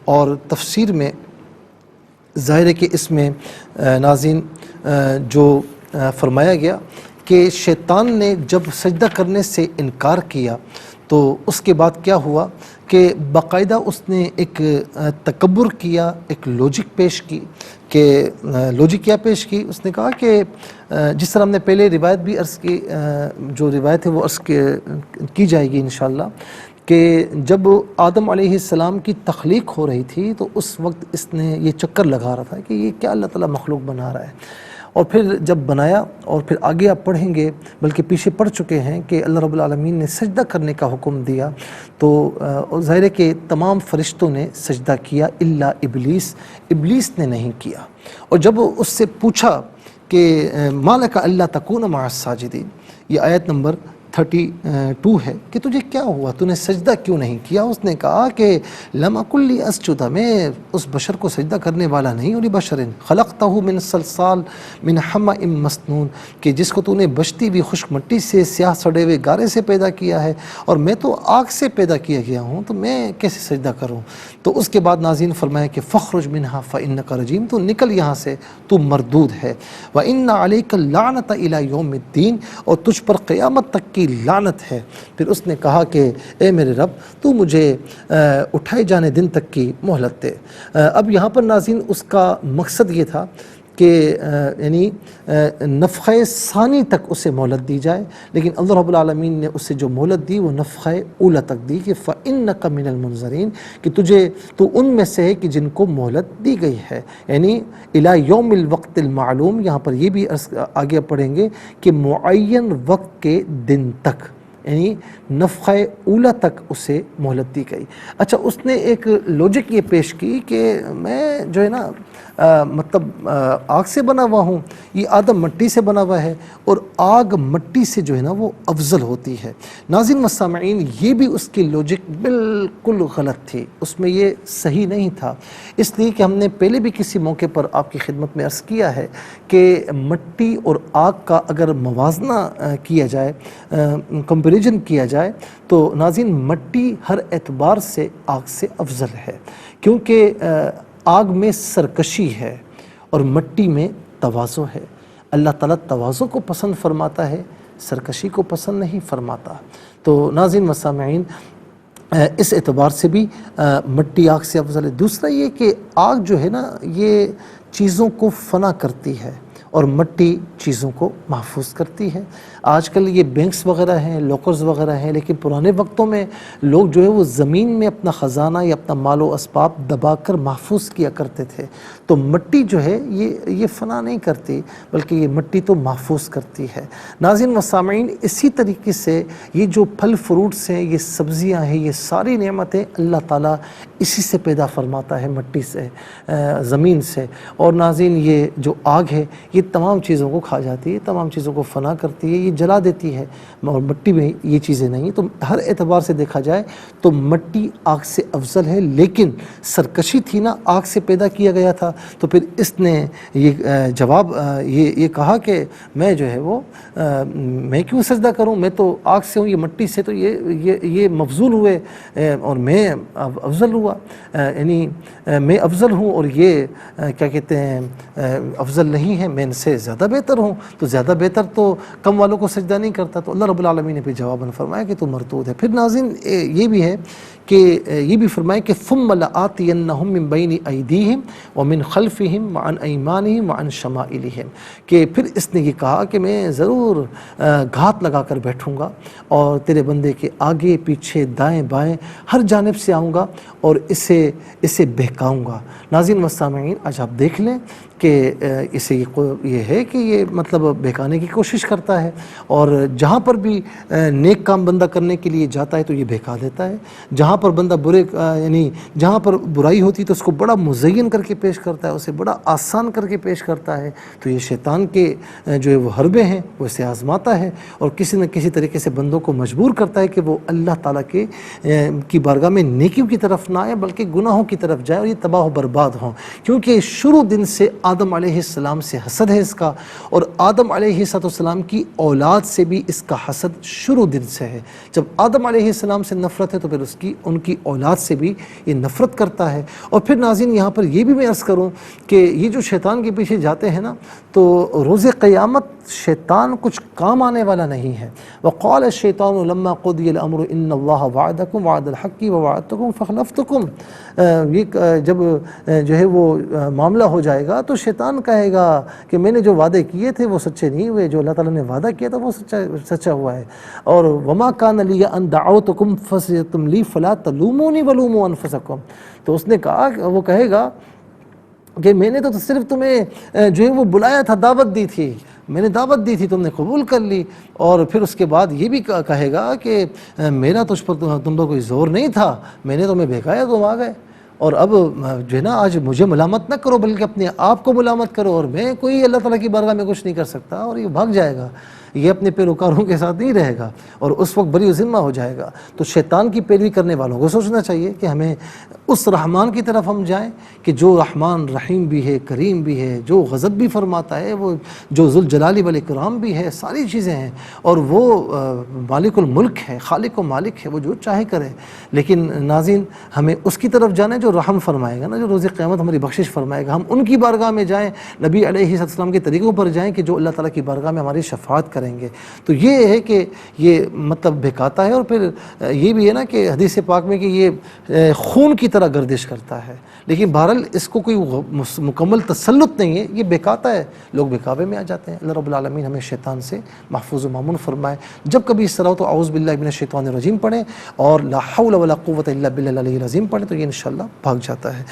اور تفسیر میں ظاہر ہے کہ اس میں ناظرین جو فرمایا گیا کہ شیطان نے جب سجدہ کرنے سے انکار کیا تو اس کے بعد کیا ہوا کہ باقاعدہ اس نے ایک تکبر کیا، ایک لوجک پیش کی کہ لوجک کیا پیش کی، اس نے کہا کہ جس طرح ہم نے پہلے روایت بھی عرض کی، جو روایت ہے وہ عرض کی جائے گی انشاءاللہ، کہ جب آدم علیہ السلام کی تخلیق ہو رہی تھی تو اس وقت اس نے یہ چکر لگا رہا تھا کہ یہ کیا اللہ تعالیٰ مخلوق بنا رہا ہے، اور پھر جب بنایا اور پھر آگے آپ پڑھیں گے بلکہ پیچھے پڑھ چکے ہیں کہ اللہ رب العالمین نے سجدہ کرنے کا حکم دیا تو ظاہر ہے کہ تمام فرشتوں نے سجدہ کیا الا ابلیس، ابلیس نے نہیں کیا۔ اور جب اس سے پوچھا کہ ما لک الا تکون مع الساجدین، یہ آیت نمبر 32 ہے کہ تجھے کیا ہوا، تو نے سجدہ کیوں نہیں کیا؟ اس نے کہا کہ لم اکن لی اسجد، میں اس بشر کو سجدہ کرنے والا نہیں ہوں، بشر خلقتہ من صلصال من حمأ مسنون، کہ جس کو تو نے بچتی ہوئی خشک مٹی سے، سیاہ سڑے ہوئے گارے سے پیدا کیا ہے، اور میں تو آگ سے پیدا کیا گیا ہوں، تو میں کیسے سجدہ کروں؟ تو اس کے بعد ناظرین فرمایا کہ فخرج منہا فإنک رجیم، تو نکل یہاں سے، تو مردود ہے، وإن علیک اللعنۃ الی یوم الدین، اور تجھ پر قیامت تک کی لعنت ہے۔ پھر اس نے کہا کہ اے میرے رب تو مجھے اٹھائے جانے دن تک کی مہلت دے۔ اب یہاں پر ناظرین اس کا مقصد یہ تھا کہ یعنی نفخہ ثانی تک اسے مہلت دی جائے، لیکن اللہ رب العالمین نے اسے جو مہلت دی وہ نفخہ اولی تک دی کہ فإنک من المنظرین، کہ تو ان میں سے ہے کہ جن کو مہلت دی گئی ہے، یعنی الی یوم الوقت المعلوم، یہاں پر یہ بھی آگے پڑھیں گے کہ معین وقت کے دن تک، یعنی نفخہ اولی تک اسے مہلت دی گئی۔ اچھا، اس نے ایک لوجک یہ پیش کی کہ میں جو ہے نا مطلب آگ سے بنا ہوا ہوں، یہ آدم مٹی سے بنا ہوا ہے، اور آگ مٹی سے جو ہے نا وہ افضل ہوتی ہے۔ ناظرین و سامعین، یہ بھی اس کی لوجک بالکل غلط تھی، اس میں یہ صحیح نہیں تھا، اس لیے کہ ہم نے پہلے بھی کسی موقع پر آپ کی خدمت میں عرض کیا ہے کہ مٹی اور آگ کا اگر موازنہ کیا جائے، کمپیریزن کیا جائے، تو ناظرین مٹی ہر اعتبار سے آگ سے افضل ہے، کیونکہ آگ میں سرکشی ہے اور مٹی میں تواضع ہے۔ اللہ تعالیٰ تواضع کو پسند فرماتا ہے، سرکشی کو پسند نہیں فرماتا۔ تو ناظرین و سامعین، اس اعتبار سے بھی مٹی آگ سے افضل ہے۔ دوسرا یہ کہ آگ جو ہے نا یہ چیزوں کو فنا کرتی ہے اور مٹی چیزوں کو محفوظ کرتی ہے۔ آج کل یہ بینکس وغیرہ ہیں، لاکرز وغیرہ ہیں، لیکن پرانے وقتوں میں لوگ جو ہے وہ زمین میں اپنا خزانہ یا اپنا مال و اسباب دبا کر محفوظ کیا کرتے تھے۔ تو مٹی جو ہے یہ فنا نہیں کرتی، بلکہ یہ مٹی تو محفوظ کرتی ہے۔ ناظرین و سامعین، اسی طریقے سے یہ جو پھل فروٹس ہیں، یہ سبزیاں ہیں، یہ ساری نعمتیں اللہ تعالیٰ اسی سے پیدا فرماتا ہے، مٹی سے، زمین سے۔ اور ناظرین، یہ جو آگ ہے یہ تمام چیزوں کو کھا جاتی ہے، تمام چیزوں کو فنا کرتی ہے، یہ جلا دیتی ہے، اور مٹی میں یہ چیزیں نہیں۔ تو ہر اعتبار سے دیکھا جائے تو مٹی آگ سے افضل ہے، لیکن سرکشی تھی نا، آگ سے پیدا کیا گیا تھا، تو پھر اس نے یہ جواب یہ کہا کہ میں جو ہے وہ میں کیوں سجدہ کروں، میں تو آگ سے ہوں، یہ مٹی سے، تو یہ مفضول ہوئے اور میں افضل ہوا، یعنی میں افضل ہوں اور یہ کیا کہتے ہیں افضل نہیں ہے، میں ان سے زیادہ بہتر ہوں، تو زیادہ بہتر تو کم والوں کو سجدہ نہیں کرتا۔ تو اللہ رب العالمین نے پھر جواباً فرمایا کہ تو مردود ہے۔ پھر ناظرین یہ بھی ہے کہ یہ بھی فرمایا کہ ثم لآتینہم من بین ایدیہم ومن خلفہم وعن ایمانہم وعن شمائلہم، کہ پھر اس نے یہ کہا کہ میں ضرور گھات لگا کر بیٹھوں گا اور تیرے بندے کے آگے پیچھے دائیں بائیں ہر جانب سے آؤں گا اور اسے بہکاؤں گا۔ ناظرین و سامعین، آج آپ دیکھ لیں کہ اسے یہ ہے کہ یہ مطلب بہکانے کی کوشش کرتا ہے، اور جہاں پر بھی نیک کام بندہ کرنے کے لیے جاتا ہے تو یہ بہکا دیتا ہے، جہاں پر بندہ یعنی جہاں پر برائی ہوتی ہے تو اس کو بڑا مزین کر کے پیش کرتا ہے، اسے بڑا آسان کر کے پیش کرتا ہے۔ تو یہ شیطان کے جو ہے وہ حربے ہیں، وہ اسے آزماتا ہے اور کسی نہ کسی طریقے سے بندوں کو مجبور کرتا ہے کہ وہ اللہ تعالیٰ کی بارگاہ میں نیکیوں کی طرف نہ آئے بلکہ گناہوں کی طرف جائے اور یہ تباہ و برباد ہوں، کیونکہ شروع دن سے آدم علیہ السلام سے حسد حسد ہے اس کا، اور آدم علیہ السلام کی اولاد سے بھی اس کا حسد شروع دن سے ہے۔ جب آدم علیہ السلام سے نفرت ہے تو پھر ان کی اولاد سے بھی یہ نفرت کرتا ہے۔ اور پھر ناظرین یہاں پر یہ بھی میں عرض کروں کہ یہ جو شیطان کے پیچھے جاتے ہیں نا، تو روز قیامت شیطان کچھ کام آنے والا نہیں ہے۔ وقال الشیطان لما قضی الامر ان اللہ وعدکم وعد الحق ووعدتکم فخلفتکم، یہ جب جو ہے وہ معاملہ ہو جائے گا تو شیطان کہے گا کہ میں نے جو وعدے کیے تھے وہ سچے نہیں ہوئے، جو اللہ تعالیٰ نے وعدہ کیا تھا وہ سچا ہوا ہے۔ اور وما کان لی ان دعوتکم فاستجبتم لی فلا تلومونی ولوموا انفسکم، تو اس نے کہا، وہ کہے گا کہ میں نے تو صرف تمہیں جو ہے وہ بلایا تھا، دعوت دی تھی، میں نے دعوت دی تھی، تم نے قبول کر لی، اور پھر اس کے بعد یہ بھی کہے گا کہ میرا تجھ پر تم پر کوئی زور نہیں تھا، میں نے تمہیں بھیجا تم آ گئے، اور اب جو ہے نا آج مجھے ملامت نہ کرو بلکہ اپنے آپ کو ملامت کرو، اور میں کوئی اللہ تعالیٰ کی بارگاہ میں کچھ نہیں کر سکتا، اور یہ بھاگ جائے گا، یہ اپنے پیروکاروں کے ساتھ نہیں رہے گا، اور اس وقت بری ذمہ ہو جائے گا۔ تو شیطان کی پیروی کرنے والوں کو سوچنا چاہیے کہ ہمیں اس رحمان کی طرف ہم جائیں کہ جو رحمان رحیم بھی ہے، کریم بھی ہے، جو غضب بھی فرماتا ہے، وہ جو ذوالجلال والاکرام بھی ہے، ساری چیزیں ہیں، اور وہ مالک الملک ہے، خالق و مالک ہے، وہ جو چاہے کرے۔ لیکن ناظرین ہمیں اس کی طرف جانا ہے جو رحم فرمائے گا نا، جو روز قیامت ہماری بخشش فرمائے گا، ہم ان کی بارگاہ میں جائیں، نبی علیہ السلام کے طریقوں پر جائیں کہ جو اللہ تعالیٰ کی بارگاہ میں ہماری شفاعت کریں گے۔ تو یہ ہے کہ یہ مطلب بہکاتا ہے، اور پھر یہ بھی ہے نا کہ حدیث پاک میں کہ یہ خون کی طرح گردش کرتا ہے، لیکن بہرحال اس کو کوئی مکمل تسلط نہیں ہے، یہ بہکاتا ہے، لوگ بہکاوے میں آ جاتے ہیں۔ اللہ رب العالمین ہمیں شیطان سے محفوظ و مامون فرمائے۔ جب کبھی اس طرح ہو تو اعوذ باللہ من الشیطان الرجیم پڑھیں، اور لا حول ولا قوت الا باللہ العلی العظیم پڑھیں، تو یہ انشاءاللہ بھاگ جاتا ہے۔